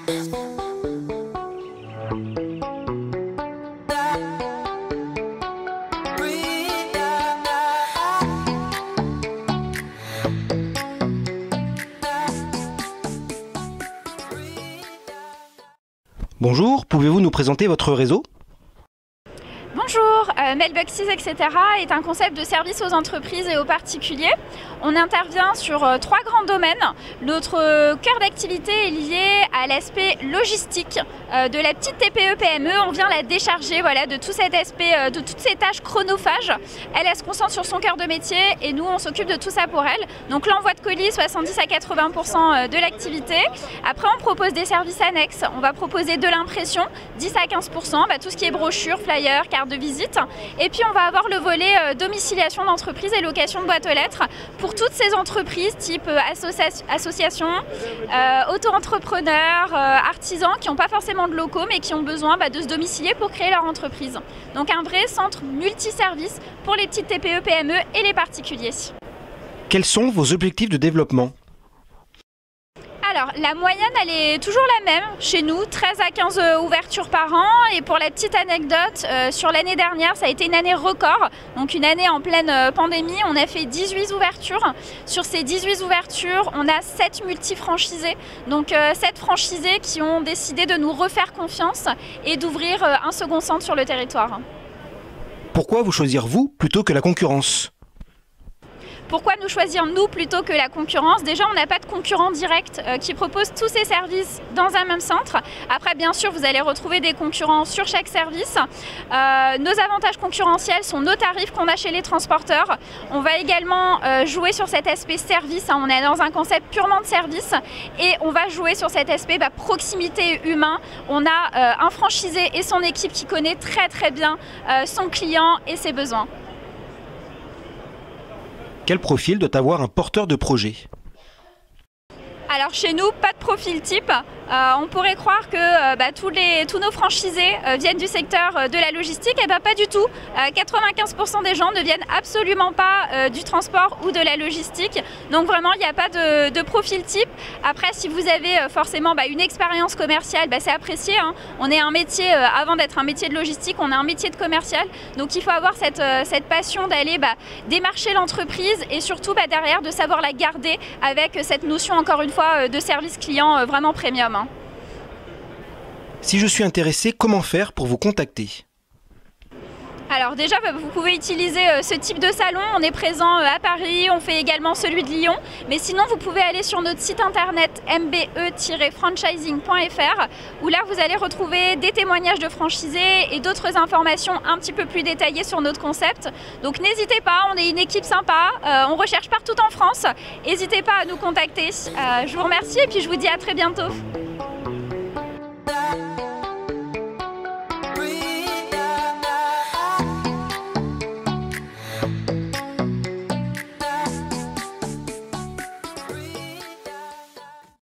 Bonjour, pouvez-vous nous présenter votre réseau ? Bonjour, Mailboxes, etc. est un concept de service aux entreprises et aux particuliers. On intervient sur 3 grands domaines. Notre cœur d'activité est lié à l'aspect logistique de la petite TPE-PME. On vient la décharger de tout cet aspect, de toutes ces tâches chronophages. Elle se concentre sur son cœur de métier et nous, on s'occupe de tout ça pour elle. Donc l'envoi de colis, 70 à 80% de l'activité. Après, on propose des services annexes. On va proposer de l'impression, 10 à 15%, tout ce qui est brochure, flyer, carte de visite. Et puis on va avoir le volet domiciliation d'entreprise et location de boîte aux lettres pour toutes ces entreprises type associations, auto-entrepreneurs, artisans qui n'ont pas forcément de locaux mais qui ont besoin de se domicilier pour créer leur entreprise. Donc un vrai centre multiservice pour les petites TPE, PME et les particuliers. Quels sont vos objectifs de développement ? Alors, la moyenne, elle est toujours la même chez nous, 13 à 15 ouvertures par an. Et pour la petite anecdote, sur l'année dernière, ça a été une année record. Donc une année en pleine pandémie, on a fait 18 ouvertures. Sur ces 18 ouvertures, on a 7 multifranchisés. Donc 7 franchisés qui ont décidé de nous refaire confiance et d'ouvrir un second centre sur le territoire. Pourquoi vous choisir vous plutôt que la concurrence ? Pourquoi nous choisir nous plutôt que la concurrence? Déjà, on n'a pas de concurrent direct qui propose tous ces services dans un même centre. Après, bien sûr, vous allez retrouver des concurrents sur chaque service. Nos avantages concurrentiels sont nos tarifs qu'on a chez les transporteurs. On va également jouer sur cet aspect service. On est dans un concept purement de service et on va jouer sur cet aspect proximité humain. On a un franchisé et son équipe qui connaît très bien son client et ses besoins. Quel profil doit avoir un porteur de projet ? Alors chez nous, pas de profil type. On pourrait croire que tous nos franchisés viennent du secteur de la logistique. Et pas du tout. 95% des gens ne viennent absolument pas du transport ou de la logistique. Donc vraiment, il n'y a pas de profil type. Après, si vous avez forcément une expérience commerciale, c'est apprécié. On est un métier, avant d'être un métier de logistique, on est un métier de commercial. Donc il faut avoir cette passion d'aller démarcher l'entreprise et surtout derrière de savoir la garder avec cette notion, encore une fois, de service client vraiment premium. Si je suis intéressé, comment faire pour vous contacter ? Alors déjà, vous pouvez utiliser ce type de salon. On est présent à Paris, on fait également celui de Lyon. Mais sinon, vous pouvez aller sur notre site internet mbe-franchising.fr où là, vous allez retrouver des témoignages de franchisés et d'autres informations un petit peu plus détaillées sur notre concept. Donc n'hésitez pas, on est une équipe sympa, on recherche partout en France. N'hésitez pas à nous contacter. Je vous remercie et puis je vous dis à très bientôt.